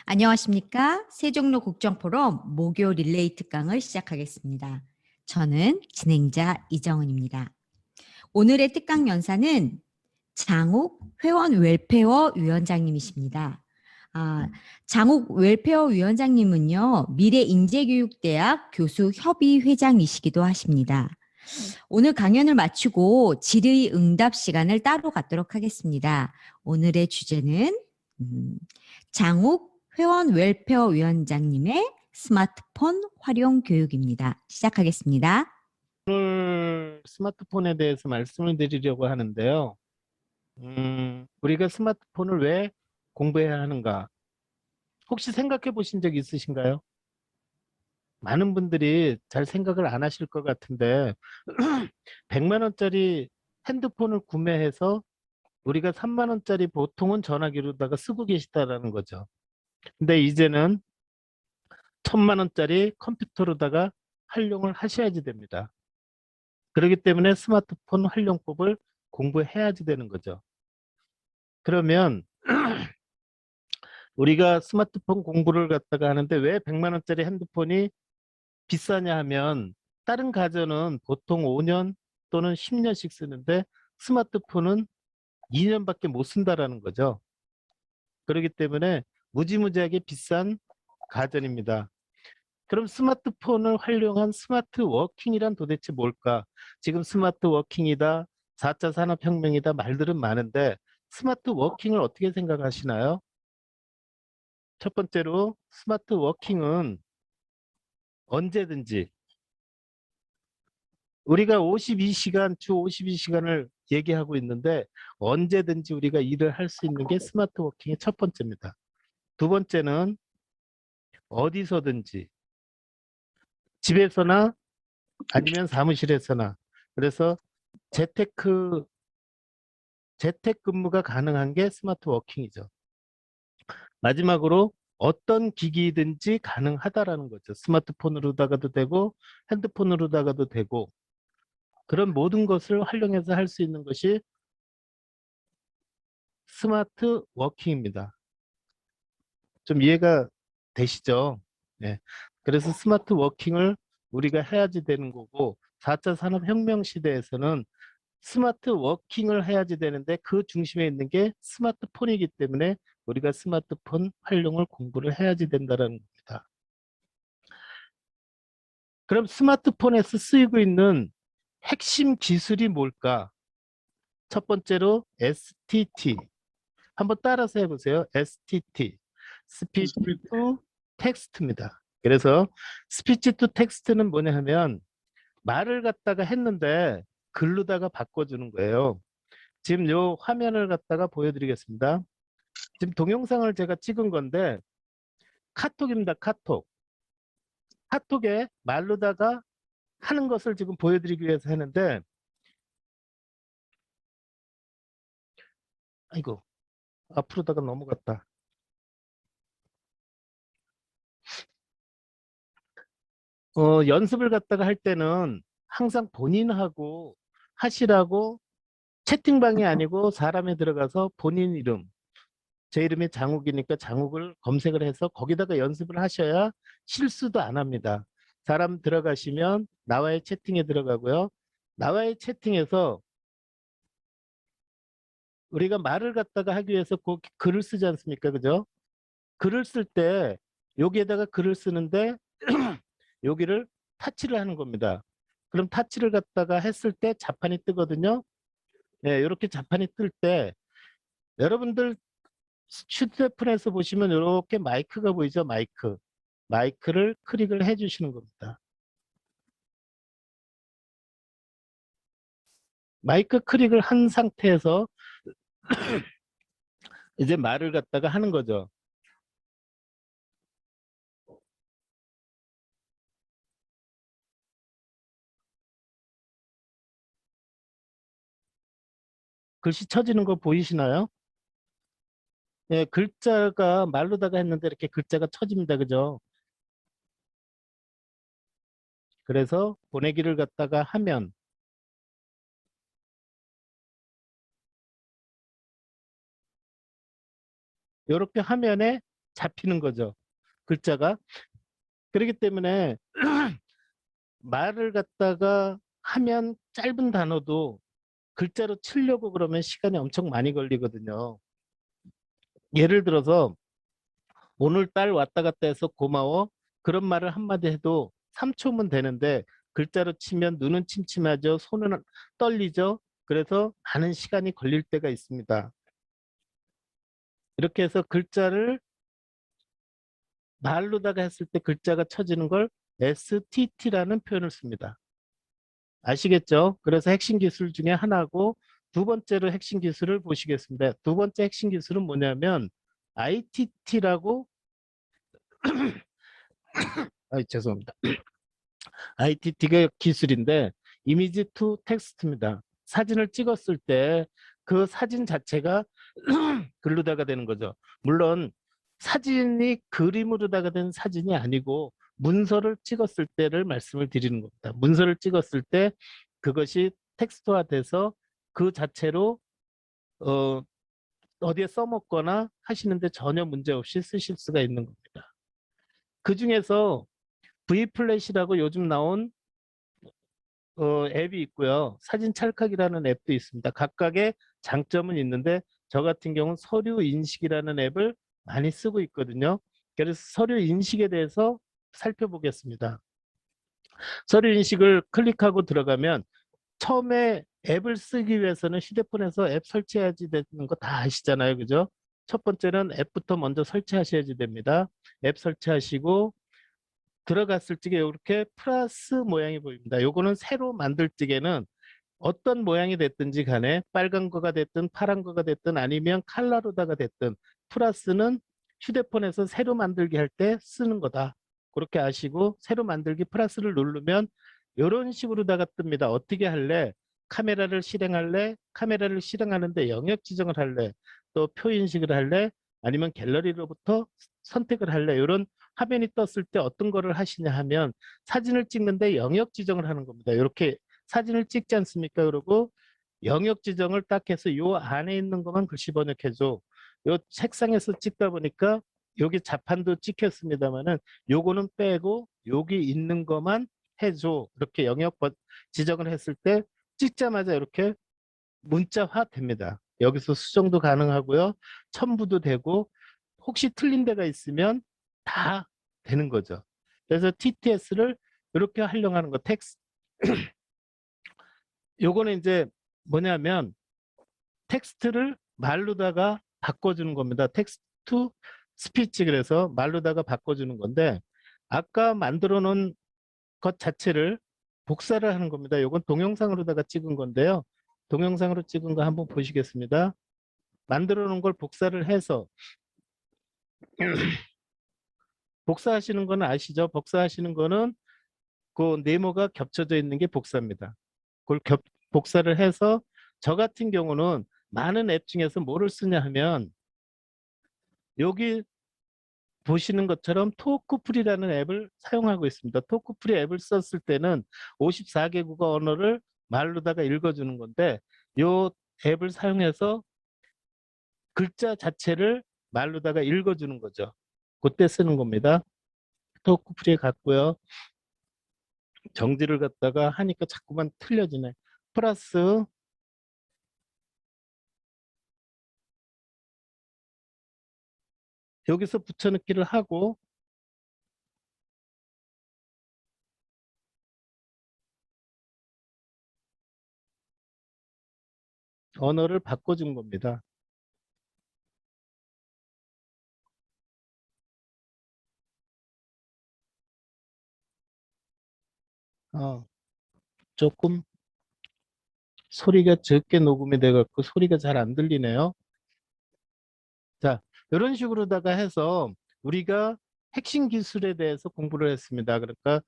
안녕하십니까? 세종로 국정포럼 목요 릴레이 특강을 시작하겠습니다. 저는 진행자 이정은입니다. 오늘의 특강 연사는 장욱 회원 웰페어 위원장님이십니다. 장욱 웰페어 위원장님은요, 미래인재교육대학 교수 협의회장이시기도 하십니다. 오늘 강연을 마치고 질의응답 시간을 따로 갖도록 하겠습니다. 오늘의 주제는 장욱 회원 웰페어 위원장님의 스마트폰 활용 교육입니다. 시작하겠습니다. 오늘 스마트폰에 대해서 말씀을 드리려고 하는데요. 우리가 스마트폰을 왜 공부해야 하는가? 혹시 생각해 보신 적 있으신가요? 많은 분들이 잘 생각을 안 하실 것 같은데 100만 원짜리 핸드폰을 구매해서 우리가 3만 원짜리 보통은 전화기로다가 쓰고 계시다라는 거죠. 근데 이제는 1000만 원짜리 컴퓨터로다가 활용을 하셔야지 됩니다. 그렇기 때문에 스마트폰 활용법을 공부해야지 되는 거죠. 그러면 우리가 스마트폰 공부를 갖다가 하는데 왜 100만 원짜리 핸드폰이 비싸냐 하면 다른 가전은 보통 5년 또는 10년씩 쓰는데 스마트폰은 2년밖에 못 쓴다라는 거죠. 그렇기 때문에 무지무지하게 비싼 가전입니다. 그럼 스마트폰을 활용한 스마트 워킹이란 도대체 뭘까? 지금 스마트 워킹이다, 4차 산업혁명이다 말들은 많은데 스마트 워킹을 어떻게 생각하시나요? 첫 번째로 스마트 워킹은 언제든지 우리가 52시간, 주 52시간을 얘기하고 있는데 언제든지 우리가 일을 할 수 있는 게 스마트 워킹의 첫 번째입니다. 두 번째는 어디서든지 집에서나 아니면 사무실에서나 그래서 재택근무가 가능한 게 스마트 워킹이죠. 마지막으로 어떤 기기든지 가능하다라는 거죠. 스마트폰으로다가도 되고 핸드폰으로다가도 되고 그런 모든 것을 활용해서 할 수 있는 것이 스마트 워킹입니다. 좀 이해가 되시죠? 네. 그래서 스마트 워킹을 우리가 해야지 되는 거고 4차 산업혁명 시대에서는 스마트 워킹을 해야지 되는데 그 중심에 있는 게 스마트폰이기 때문에 우리가 스마트폰 활용을 공부를 해야지 된다는 겁니다. 그럼 스마트폰에서 쓰이고 있는 핵심 기술이 뭘까? 첫 번째로 STT. 한번 따라서 해보세요. STT. 스피치 투 텍스트입니다. 그래서 스피치 투 텍스트는 뭐냐 하면 말을 갖다가 했는데 글로다가 바꿔주는 거예요. 지금 요 화면을 갖다가 보여드리겠습니다. 지금 동영상을 제가 찍은 건데 카톡입니다. 카톡. 카톡에 말로다가 하는 것을 지금 보여드리기 위해서 했는데 아이고 앞으로다가 넘어갔다. 연습을 갖다가 할 때는 항상 본인하고 하시라고 채팅방이 아니고 사람에 들어가서 본인 이름, 제 이름이 장욱이니까 장욱을 검색을 해서 거기다가 연습을 하셔야 실수도 안 합니다. 사람 들어가시면 나와의 채팅에 들어가고요. 나와의 채팅에서 우리가 말을 갖다가 하기 위해서 꼭 글을 쓰지 않습니까? 그죠? 글을 쓸 때 여기에다가 글을 쓰는데 여기를 타치를 하는 겁니다. 그럼 타치를 갖다가 했을 때 자판이 뜨거든요. 네, 이렇게 자판이 뜰 때 여러분들 휴대폰에서 보시면 이렇게 마이크가 보이죠? 마이크. 마이크를 클릭을 해 주시는 겁니다. 마이크 클릭을 한 상태에서 이제 말을 갖다가 하는 거죠. 글씨 쳐지는 거 보이시나요? 네, 글자가 말로다가 했는데 이렇게 글자가 쳐집니다. 그죠? 그래서 보내기를 갖다가 하면 이렇게 화면에 잡히는 거죠. 글자가. 그렇기 때문에 말을 갖다가 하면 짧은 단어도 글자로 치려고 그러면 시간이 엄청 많이 걸리거든요. 예를 들어서 오늘 딸 왔다 갔다 해서 고마워. 그런 말을 한마디 해도 3초면 되는데 글자로 치면 눈은 침침하죠. 손은 떨리죠. 그래서 많은 시간이 걸릴 때가 있습니다. 이렇게 해서 글자를 말로다가 했을 때 글자가 쳐지는 걸 STT라는 표현을 씁니다. 아시겠죠? 그래서 핵심 기술 중에 하나고 두 번째로 핵심 기술을 보시겠습니다. 두 번째 핵심 기술은 뭐냐면 ITT라고 죄송합니다. ITT가 기술인데 이미지 투 텍스트입니다. 사진을 찍었을 때 그 사진 자체가 글로다가 되는 거죠. 물론 사진이 그림으로다가 된 사진이 아니고 문서를 찍었을 때를 말씀을 드리는 겁니다. 문서를 찍었을 때 그것이 텍스트화돼서 그 자체로 어디에 써먹거나 하시는데 전혀 문제 없이 쓰실 수가 있는 겁니다. 그 중에서 V플래시라고 요즘 나온 앱이 있고요. 사진 찰칵이라는 앱도 있습니다. 각각의 장점은 있는데 저 같은 경우는 서류 인식이라는 앱을 많이 쓰고 있거든요. 그래서 서류 인식에 대해서 살펴보겠습니다. 서류 인식을 클릭하고 들어가면 처음에 앱을 쓰기 위해서는 휴대폰에서 앱 설치해야지 되는 거 다 아시잖아요. 그죠? 첫 번째는 앱부터 먼저 설치하셔야지 됩니다. 앱 설치하시고 들어갔을 적에 이렇게 플러스 모양이 보입니다. 요거는 새로 만들 적에는 어떤 모양이 됐든지 간에 빨간 거가 됐든 파란 거가 됐든 아니면 칼라로다가 됐든 플러스는 휴대폰에서 새로 만들기 할 때 쓰는 거다. 그렇게 아시고 새로 만들기 플러스를 누르면 이런 식으로다가 뜹니다. 어떻게 할래? 카메라를 실행할래? 카메라를 실행하는데 영역 지정을 할래? 또 표인식을 할래? 아니면 갤러리로부터 선택을 할래? 이런 화면이 떴을 때 어떤 거를 하시냐 하면 사진을 찍는데 영역 지정을 하는 겁니다. 이렇게 사진을 찍지 않습니까? 그러고 영역 지정을 딱 해서 요 안에 있는 것만 글씨 번역해줘. 요 책상에서 찍다 보니까 여기 자판도 찍혔습니다만은 요거는 빼고 여기 있는 것만 해줘. 이렇게 지정을 했을 때 찍자마자 이렇게 문자화 됩니다. 여기서 수정도 가능하고요. 첨부도 되고 혹시 틀린 데가 있으면 다 되는 거죠. 그래서 TTS를 이렇게 활용하는 거. 텍스트 요거는 이제 뭐냐면 텍스트를 말로다가 바꿔주는 겁니다. 텍스트 투 스피치 그래서 말로다가 바꿔주는 건데 아까 만들어 놓은 것 자체를 복사를 하는 겁니다. 요건 동영상으로다가 찍은 건데요. 동영상으로 찍은 거 한번 보시겠습니다. 만들어 놓은 걸 복사를 해서 복사하시는 거는 아시죠? 복사하시는 거는 그 네모가 겹쳐져 있는 게 복사입니다. 그걸 복사를 해서 저 같은 경우는 많은 앱 중에서 뭐를 쓰냐 하면 여기 보시는 것처럼 토크프리라는 앱을 사용하고 있습니다. 토크프리 앱을 썼을 때는 54개 국어 언어를 말로다가 읽어주는 건데 이 앱을 사용해서 글자 자체를 말로다가 읽어주는 거죠. 그때 쓰는 겁니다. 토크프리에 갔고요. 정지를 갖다가 하니까 자꾸만 틀려지네. 플러스 여기서 붙여넣기를 하고 언어를 바꿔준 겁니다. 조금 소리가 적게 녹음이 돼갖고 소리가 잘 안 들리네요. 자, 이런 식으로다가 해서 우리가 핵심 기술에 대해서 공부를 했습니다. 그러니까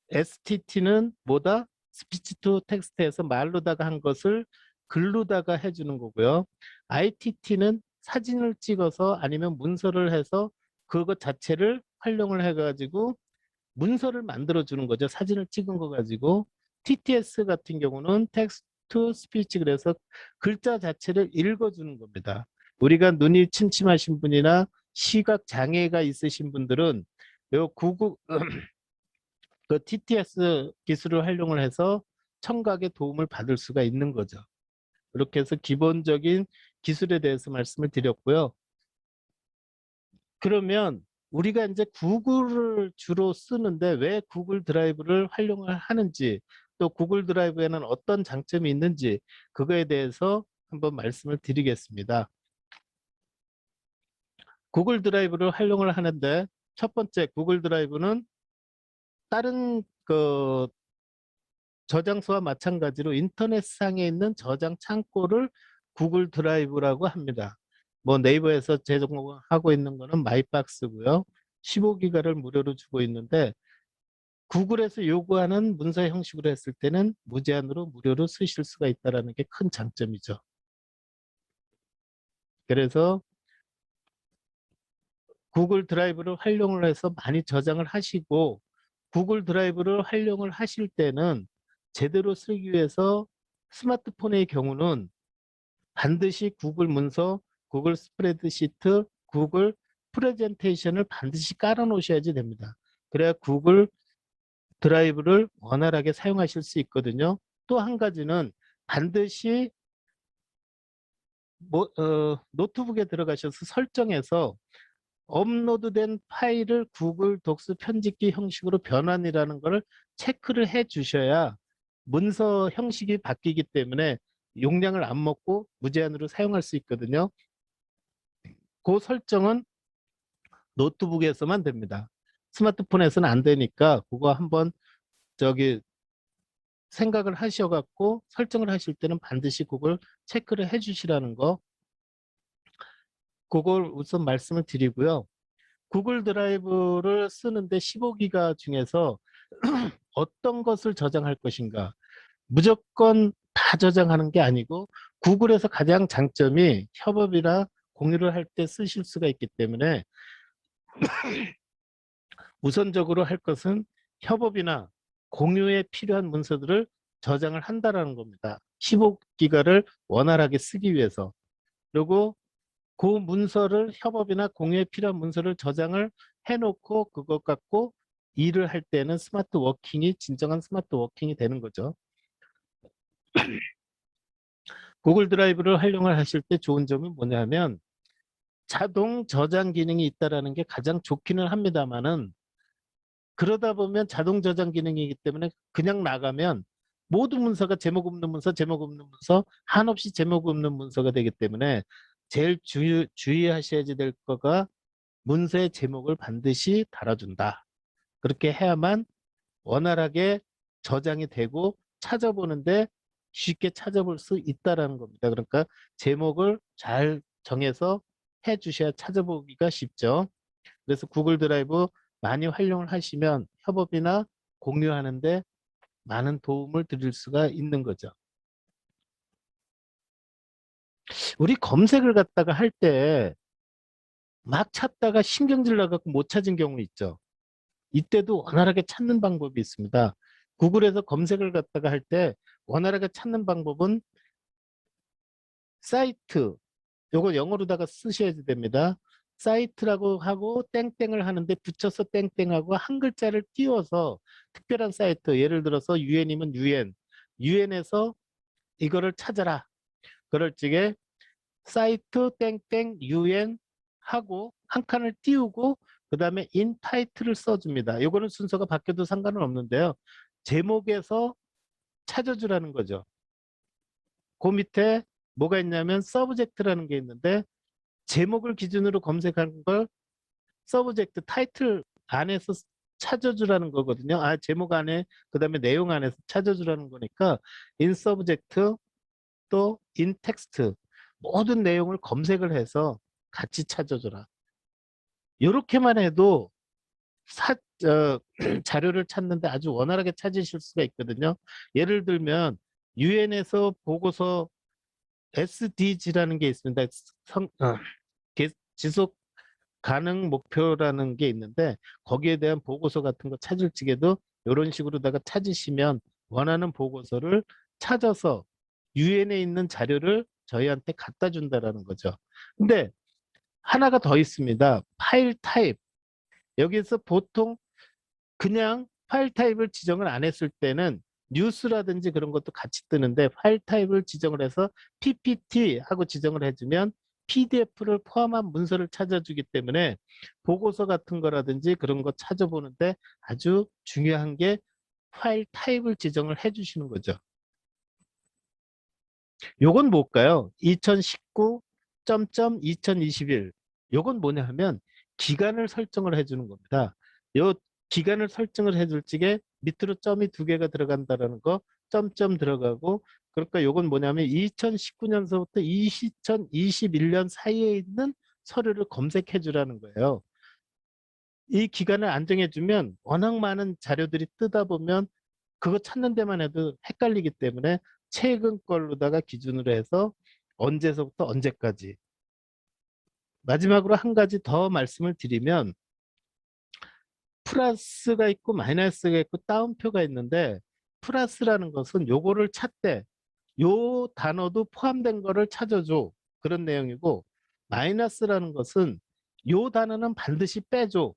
STT는 뭐다? 스피치 투 텍스트에서 말로다가 한 것을 글로다가 해주는 거고요. ITT는 사진을 찍어서 아니면 문서를 해서 그것 자체를 활용을 해가지고 문서를 만들어 주는 거죠. 사진을 찍은 거 가지고. TTS 같은 경우는 텍스트 투 스피치 그래서 글자 자체를 읽어 주는 겁니다. 우리가 눈이 침침하신 분이나 시각 장애가 있으신 분들은 요 구글 그 TTS 기술을 활용을 해서 청각의 도움을 받을 수가 있는 거죠. 그렇게 해서 기본적인 기술에 대해서 말씀을 드렸고요. 그러면 우리가 이제 구글을 주로 쓰는데 왜 구글 드라이브를 활용을 하는지, 또 구글 드라이브에는 어떤 장점이 있는지, 그거에 대해서 한번 말씀을 드리겠습니다. 구글 드라이브를 활용을 하는데 첫 번째, 구글 드라이브는 다른 그 저장소와 마찬가지로 인터넷상에 있는 저장 창고를 구글 드라이브라고 합니다. 뭐 네이버에서 제공하고 있는 거는 마이박스고요. 15기가를 무료로 주고 있는데 구글에서 요구하는 문서 형식으로 했을 때는 무제한으로 무료로 쓰실 수가 있다는 게 큰 장점이죠. 그래서 구글 드라이브를 활용을 해서 많이 저장을 하시고, 구글 드라이브를 활용을 하실 때는 제대로 쓰기 위해서 스마트폰의 경우는 반드시 구글 문서, 구글 스프레드시트, 구글 프레젠테이션을 반드시 깔아 놓으셔야지 됩니다. 그래야 구글 드라이브를 원활하게 사용하실 수 있거든요. 또 한 가지는 반드시 노트북에 들어가셔서 설정해서 업로드된 파일을 구글 독스 편집기 형식으로 변환이라는 것을 체크를 해 주셔야 문서 형식이 바뀌기 때문에 용량을 안 먹고 무제한으로 사용할 수 있거든요. 그 설정은 노트북에서만 됩니다. 스마트폰에서는 안 되니까 그거 한번 저기 생각을 하셔갖고 설정을 하실 때는 반드시 그걸 체크를 해 주시라는 거, 그걸 우선 말씀을 드리고요. 구글 드라이브를 쓰는데 15기가 중에서 어떤 것을 저장할 것인가, 무조건 다 저장하는 게 아니고 구글에서 가장 장점이 협업이나 공유를 할 때 쓰실 수가 있기 때문에 우선적으로 할 것은 협업이나 공유에 필요한 문서들을 저장을 한다라는 겁니다. 15기가를 원활하게 쓰기 위해서. 그리고 그 문서를 협업이나 공유에 필요한 문서를 저장을 해놓고 그것 갖고 일을 할 때는 스마트 워킹이 진정한 스마트 워킹이 되는 거죠. 구글 드라이브를 활용을 하실 때 좋은 점이 뭐냐면 자동 저장 기능이 있다는 게 가장 좋기는 합니다만은, 그러다 보면 자동 저장 기능이기 때문에 그냥 나가면 모든 문서가 제목 없는 문서, 제목 없는 문서, 한없이 제목 없는 문서가 되기 때문에 제일 주의하셔야 될 거가 문서의 제목을 반드시 달아준다. 그렇게 해야만 원활하게 저장이 되고 찾아보는데 쉽게 찾아볼 수 있다라는 겁니다. 그러니까 제목을 잘 정해서 해 주셔야 찾아보기가 쉽죠. 그래서 구글 드라이브 많이 활용을 하시면 협업이나 공유하는데 많은 도움을 드릴 수가 있는 거죠. 우리 검색을 갖다가 할 때 막 찾다가 신경질 나갖고 못 찾은 경우 있죠. 이때도 원활하게 찾는 방법이 있습니다. 구글에서 검색을 갖다가 할 때 원활하게 찾는 방법은 사이트, 요거 영어로다가 쓰셔야 됩니다. 사이트라고 하고 땡땡을 하는데 붙여서 땡땡하고 한 글자를 띄워서 특별한 사이트, 예를 들어서 UN이면 UN, UN에서 이거를 찾아라. 그럴 적에 사이트 땡땡 UN 하고 한 칸을 띄우고 그 다음에 인 타이틀을 써줍니다. 요거는 순서가 바뀌어도 상관은 없는데요. 제목에서 찾아주라는 거죠. 그 밑에 뭐가 있냐면 서브젝트라는 게 있는데 제목을 기준으로 검색하는 걸 서브젝트 타이틀 안에서 찾아주라는 거거든요. 아, 제목 안에 그다음에 내용 안에서 찾아주라는 거니까 인 서브젝트 또 인 텍스트 모든 내용을 검색을 해서 같이 찾아줘라. 이렇게만 해도 자료를 찾는데 아주 원활하게 찾으실 수가 있거든요. 예를 들면 유엔에서 보고서 SDG라는 게 있습니다. 지속 가능 목표라는 게 있는데 거기에 대한 보고서 같은 거 찾을 적에도 이런 식으로다가 찾으시면 원하는 보고서를 찾아서 유엔에 있는 자료를 저희한테 갖다 준다라는 거죠. 근데 하나가 더 있습니다. 파일 타입. 여기서 보통 그냥 파일 타입을 지정을 안 했을 때는 뉴스라든지 그런 것도 같이 뜨는데 파일 타입을 지정을 해서 PPT 하고 지정을 해주면 PDF를 포함한 문서를 찾아주기 때문에 보고서 같은 거라든지 그런 거 찾아보는데 아주 중요한 게 파일 타입을 지정을 해주시는 거죠. 요건 뭘까요? 2019.2021. 요건 뭐냐 하면 기간을 설정을 해주는 겁니다. 요 기간을 설정을 해줄 적에 밑으로 점이 두 개가 들어간다라는 거, 점점 들어가고, 그러니까 요건 뭐냐면 2019년서부터 2021년 사이에 있는 서류를 검색해 주라는 거예요. 이 기간을 안 정해주면 워낙 많은 자료들이 뜨다 보면 그거 찾는 데만 해도 헷갈리기 때문에 최근 걸로다가 기준으로 해서 언제서부터 언제까지. 마지막으로 한 가지 더 말씀을 드리면 플러스가 있고 마이너스가 있고 따옴표가 있는데 플러스라는 것은 요거를 찾되 요 단어도 포함된 거를 찾아줘. 그런 내용이고 마이너스라는 것은 요 단어는 반드시 빼줘.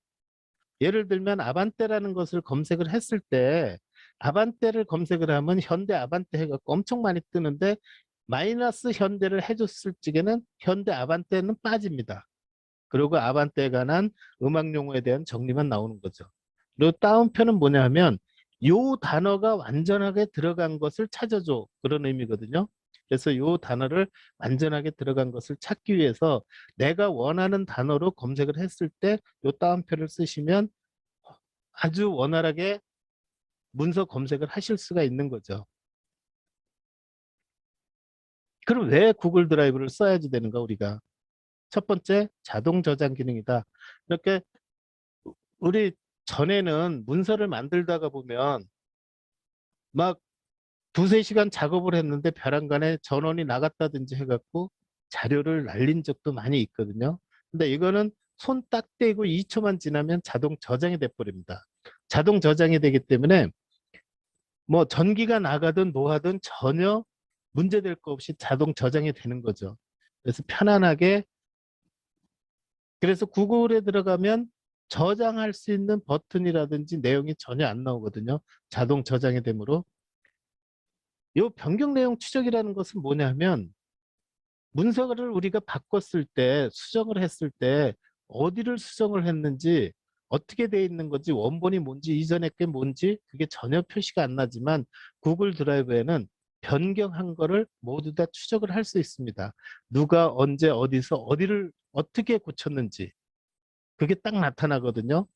예를 들면 아반떼라는 것을 검색을 했을 때 아반떼를 검색을 하면 현대 아반떼 해갖고 엄청 많이 뜨는데 마이너스 현대를 해줬을 적에는 현대 아반떼는 빠집니다. 그리고 아반떼에 관한 음악 용어에 대한 정리만 나오는 거죠. 그리고 다운표는 뭐냐 하면 요 단어가 완전하게 들어간 것을 찾아줘. 그런 의미거든요. 그래서 요 단어를 완전하게 들어간 것을 찾기 위해서 내가 원하는 단어로 검색을 했을 때 요 다운표를 쓰시면 아주 원활하게 문서 검색을 하실 수가 있는 거죠. 그럼 왜 구글 드라이브를 써야지 되는가 우리가? 첫 번째, 자동 저장 기능이다. 이렇게 우리 전에는 문서를 만들다가 보면 막 두세 시간 작업을 했는데 벼랑간에 전원이 나갔다든지 해갖고 자료를 날린 적도 많이 있거든요. 근데 이거는 손 딱 떼고 2초만 지나면 자동 저장이 돼버립니다. 자동 저장이 되기 때문에 뭐 전기가 나가든 뭐하든 전혀 문제될 거 없이 자동 저장이 되는 거죠. 그래서 편안하게 그래서 구글에 들어가면 저장할 수 있는 버튼이라든지 내용이 전혀 안 나오거든요. 자동 저장이 되므로. 이 변경 내용 추적이라는 것은 뭐냐면 문서를 우리가 바꿨을 때 수정을 했을 때 어디를 수정을 했는지 어떻게 돼 있는 건지 원본이 뭔지 이전에 게 뭔지 그게 전혀 표시가 안 나지만 구글 드라이브에는 변경한 거를 모두 다 추적을 할 수 있습니다. 누가 언제 어디서 어디를 어떻게 고쳤는지 그게 딱 나타나거든요.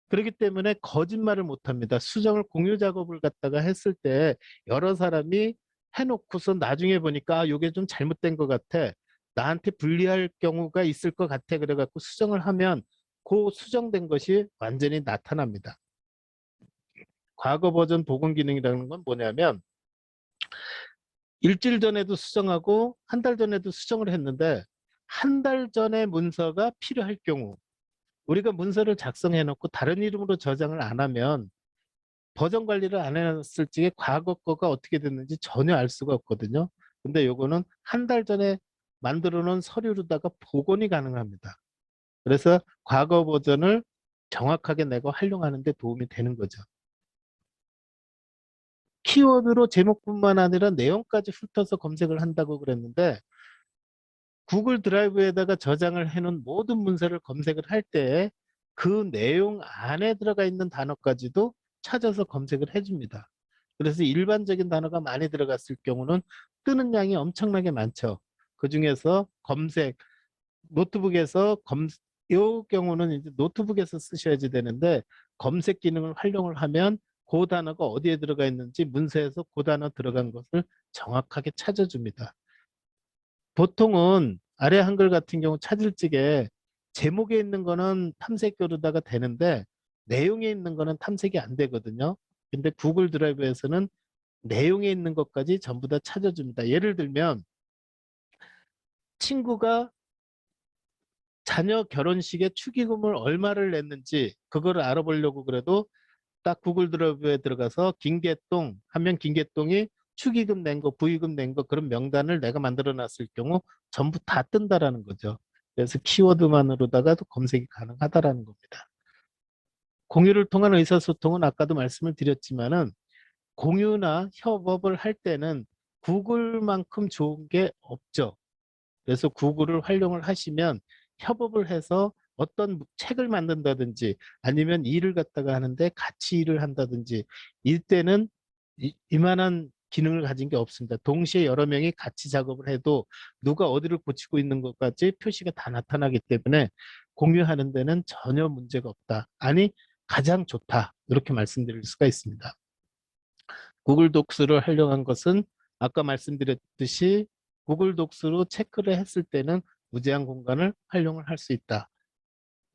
그렇기 때문에 거짓말을 못합니다. 수정을 공유 작업을 갖다가 했을 때 여러 사람이 해놓고서 나중에 보니까 아, 이게 좀 잘못된 것 같아. 나한테 불리할 경우가 있을 것 같아. 그래갖고 수정을 하면 그 수정된 것이 완전히 나타납니다. 과거 버전 복원 기능이라는 건 뭐냐면 일주일 전에도 수정하고 한 달 전에도 수정을 했는데 한 달 전에 문서가 필요할 경우 우리가 문서를 작성해 놓고 다른 이름으로 저장을 안 하면 버전 관리를 안 해놨을 적에 과거 거가 어떻게 됐는지 전혀 알 수가 없거든요. 근데 요거는 한 달 전에 만들어 놓은 서류로다가 복원이 가능합니다. 그래서 과거 버전을 정확하게 내가 활용하는 데 도움이 되는 거죠. 키워드로 제목뿐만 아니라 내용까지 훑어서 검색을 한다고 그랬는데 구글 드라이브에다가 저장을 해놓은 모든 문서를 검색을 할 때 그 내용 안에 들어가 있는 단어까지도 찾아서 검색을 해줍니다. 그래서 일반적인 단어가 많이 들어갔을 경우는 뜨는 양이 엄청나게 많죠. 그 중에서 검색, 노트북에서 이 경우는 이제 노트북에서 쓰셔야지 되는데 검색 기능을 활용을 하면 그 단어가 어디에 들어가 있는지 문서에서 그 단어 들어간 것을 정확하게 찾아줍니다. 보통은 아래 한글 같은 경우 찾을 적에 제목에 있는 거는 탐색어로다가 되는데 내용에 있는 거는 탐색이 안 되거든요. 근데 구글 드라이브에서는 내용에 있는 것까지 전부 다 찾아줍니다. 예를 들면 친구가 자녀 결혼식에 축의금을 얼마를 냈는지 그거를 알아보려고 그래도 딱 구글 드라이브에 들어가서 김계동 하면 김계동이 축의금 낸 거, 부의금 낸 거 그런 명단을 내가 만들어 놨을 경우 전부 다 뜬다라는 거죠. 그래서 키워드만으로다가도 검색이 가능하다라는 겁니다. 공유를 통한 의사소통은 아까도 말씀을 드렸지만은 공유나 협업을 할 때는 구글만큼 좋은 게 없죠. 그래서 구글을 활용을 하시면 협업을 해서 어떤 책을 만든다든지 아니면 일을 갖다가 하는데 같이 일을 한다든지 이때는 이만한 기능을 가진 게 없습니다. 동시에 여러 명이 같이 작업을 해도 누가 어디를 고치고 있는 것까지 표시가 다 나타나기 때문에 공유하는 데는 전혀 문제가 없다. 아니, 가장 좋다. 이렇게 말씀드릴 수가 있습니다. 구글 독스를 활용한 것은 아까 말씀드렸듯이 구글 독스로 체크를 했을 때는 무제한 공간을 활용을 할 수 있다.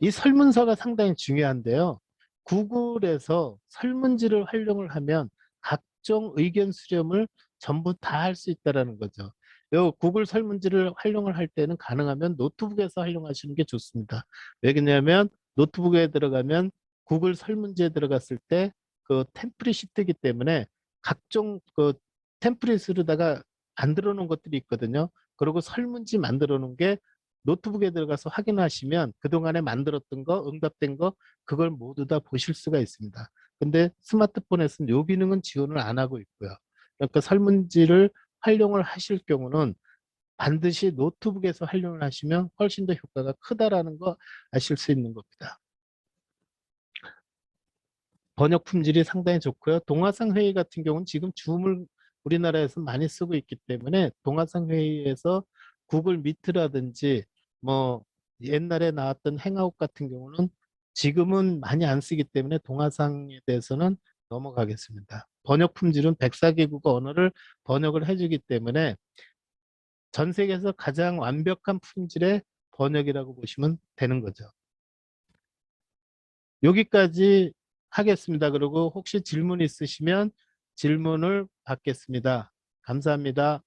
이 설문서가 상당히 중요한데요. 구글에서 설문지를 활용을 하면 각종 의견 수렴을 전부 다 할 수 있다는 거죠. 요 구글 설문지를 활용을 할 때는 가능하면 노트북에서 활용하시는 게 좋습니다. 왜냐하면 노트북에 들어가면 구글 설문지에 들어갔을 때 그 템플릿이 뜨기 때문에 각종 그 템플릿으로다가 만들어 놓은 것들이 있거든요. 그리고 설문지 만들어 놓은 게 노트북에 들어가서 확인하시면 그동안에 만들었던 거, 응답된 거, 그걸 모두 다 보실 수가 있습니다. 근데 스마트폰에서는 이 기능은 지원을 안 하고 있고요. 그러니까 설문지를 활용을 하실 경우는 반드시 노트북에서 활용을 하시면 훨씬 더 효과가 크다라는 거 아실 수 있는 겁니다. 번역 품질이 상당히 좋고요. 동화상 회의 같은 경우는 지금 줌을 우리나라에서 많이 쓰고 있기 때문에 동화상 회의에서 구글 미트라든지 뭐 옛날에 나왔던 행아웃 같은 경우는 지금은 많이 안 쓰기 때문에 동화상에 대해서는 넘어가겠습니다. 번역 품질은 104개국어 언어를 번역을 해주기 때문에 전 세계에서 가장 완벽한 품질의 번역이라고 보시면 되는 거죠. 여기까지 하겠습니다. 그리고 혹시 질문 있으시면 질문을 받겠습니다. 감사합니다.